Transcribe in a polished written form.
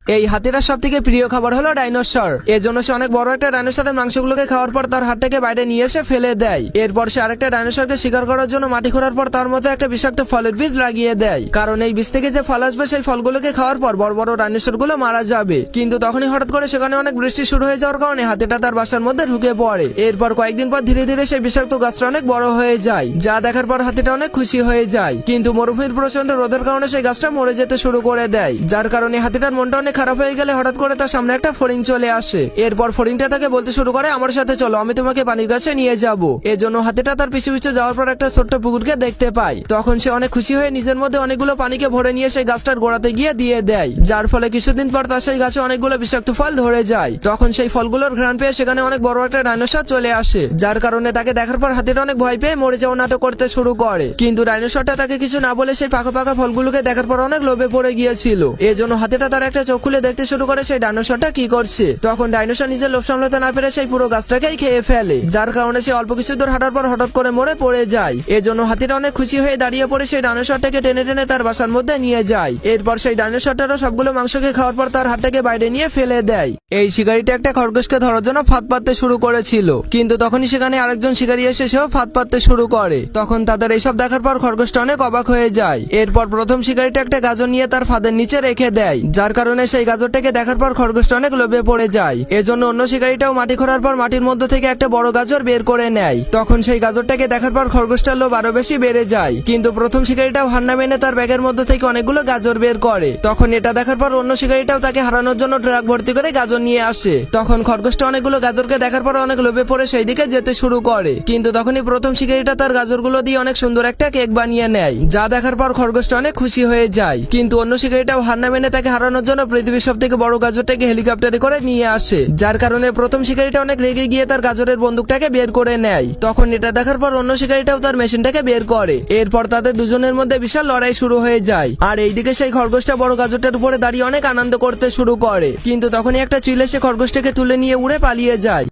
এই হাতিটার সব থেকে প্রিয় খাবার হলো ডাইনোসর। এজন্য সে অনেক বড় একটা ডাইনোসরের মাংসগুলোকে খাওয়ার পর তার হাতটাকে বাইরে নিয়ে এসে ফেলে দেয়। এরপর সে আরেকটা ডাইনোসরকে শিকার করার জন্য মাটি খোঁড়ার পর তার মধ্যে একটা বিষাক্ত ফলের বীজ লাগিয়ে দেয়, কারণ এই বীজ থেকে যে ফল আসবে সেই ফলগুলোকে খাওয়ার পর বড় বড় ডাইনোসর গুলো মারা যাবে। কিন্তু তখনই হঠাৎ করে সেখানে অনেক বৃষ্টি শুরু হয়ে যাওয়ার কারণে হাতিটা তার বাসার মধ্যে ঢুকে পড়ে। এরপর কয়েকদিন পর ধীরে ধীরে সেই বিষাক্ত গাছটা অনেক বড় হয়ে যায়, যা দেখার পর হাতিটা অনেক খুশি হয়ে যায়। কিন্তু মরুভূমির প্রচন্ড রোদের কারণে সেই গাছটা মরে যেতে শুরু করে দেয়, যার কারণে হাতিটার মনটা অনেক খারাপ হয়ে গেলে হঠাৎ করে তার সামনে একটা ফড়িং চলে আসে। এরপর ফড়িংটা তাকে বলতে শুরু করে, আমার সাথে চলো, আমি তোমাকে পানির কাছে নিয়ে যাব। এজন্য হাতিটা তার পিছু পিছু যাওয়ার পর একটা ছোট্ট পুকুরকে দেখতে পায়। তখন সে অনেক খুশি হয়ে নিজের মধ্যে অনেকগুলো পানিকে ভরে নিয়ে সেই গাছটার গোড়াতে গিয়ে দিয়ে দেয়, যার ফলে কিছুদিন পর তার সেই গাছে অনেকগুলো বিষাক্ত ফল ধরে যায়। তখন সেই ফলগুলোর ঘ্রাণ পেয়ে সেখানে অনেক বড় একটা ডাইনোসর চলে আসে, যার কারণে তাকে দেখার পর হাতিটা অনেক ভয় পেয়ে মরে যাওয়ার নাটক করতে শুরু করে। কিন্তু ডাইনোসরটা তাকে কিছু না বলে সেই পাকা পাকা ফলগুলোকে দেখার পর অনেক লোভে পড়ে গিয়েছিল। এজন্য হাতিটা তার একটা চোখ খুলে দেখতে শুরু করে সেই ডাইনোসরটা কি করছে। তখন ডাইনোসর নিজের লোভ সামলাতে না পেরে সেই পুরো গাছটাকেই খেয়ে ফেলে, যার কারণে সে অল্প কিছু দূর হাঁটার পর হঠাৎ করে মরে পড়ে যায়। এজন্য হাতিটা অনেক খুশি হয়ে দাঁড়িয়ে পড়ে সেই ডাইনোসরটাকে টেনে টেনে তার বাসার মধ্যে নিয়ে যায়। এরপর সেই ডাইনোসরটারও সবগুলো মাংসকে খাওয়ার পর তার হাতটাকে বাইরে নিয়ে ফেলে দেয়। এই শিকারিটা একটা খরগোশকে ধরার জন্য ফাঁদ পাততে শুরু করেছিল, কিন্তু তখনই সেখানে আরেকজন শিকারী এসে সেও ফাঁদ পাততে শুরু করে। তখন তাদের এইসব দেখার পর খরগোশটা অনেক অবাক হয়ে যায়। এরপর প্রথম শিকারিটা একটা গাজর নিয়ে তার ফাঁদের নিচে রেখে দেয়, যার কারণে সেই গাজরটাকে দেখার পর খরগোশটা অনেক লোভে পড়ে যায়। এজন্য অন্য শিকারিটাও মাটি খোঁড়ার পর মাটির মধ্যে থেকে একটা বড় গাজর বের করে নেয়। তখন সেই গাজরটাকে দেখার পর খরগোশটার লোভ আরো বেশি বেড়ে যায়, কিন্তু প্রথম শিকারিটাও হার না মেনে তার ব্যাগের মধ্যে থেকে অনেকগুলো গাজর বের করে। তখন এটা দেখার পর অন্য শিকারিটাও তাকে হারানোর জন্য ট্রাক ভর্তি করে গাজর নিয়ে আসে। তখন খরগোশটা অনেকগুলো গাজরকে দেখার পর অনেক লোভে পড়ে সেই দিকে যেতে শুরু করে, কিন্তু তখনই প্রথম শিকারিটা তার গাজরগুলো দিয়ে অনেক সুন্দর একটা কেক বানিয়ে নেয়, যা দেখার পর খরগোশটা অনেক খুশি হয়ে যায়। কিন্তু অন্য শিকারিটাও হার না মেনে তাকে হারানোর জন্য পৃথিবীর সব থেকে বড় গাজরটাকে হেলিকপ্টারে করে নিয়ে আসে, যার কারণে প্রথম শিকারিটা অনেক রেগে গিয়ে তার গাজরের বন্দুকটাকে বের করে নেয়। তখন এটা দেখার পর অন্য শিকারিটাও তার মেশিনটাকে বের করে। এরপর তাদের দুজনের মধ্যে বিশাল লড়াই শুরু হয়ে যায়, আর এইদিকে সেই খরগোশটা বড় গাজরটার উপরে দাঁড়িয়ে অনেক আনন্দ করতে শুরু করে। কিন্তু তখনই একটা চিল এসে খরগোশটাকে তুলে নিয়ে উড়ে পালিয়ে যায়।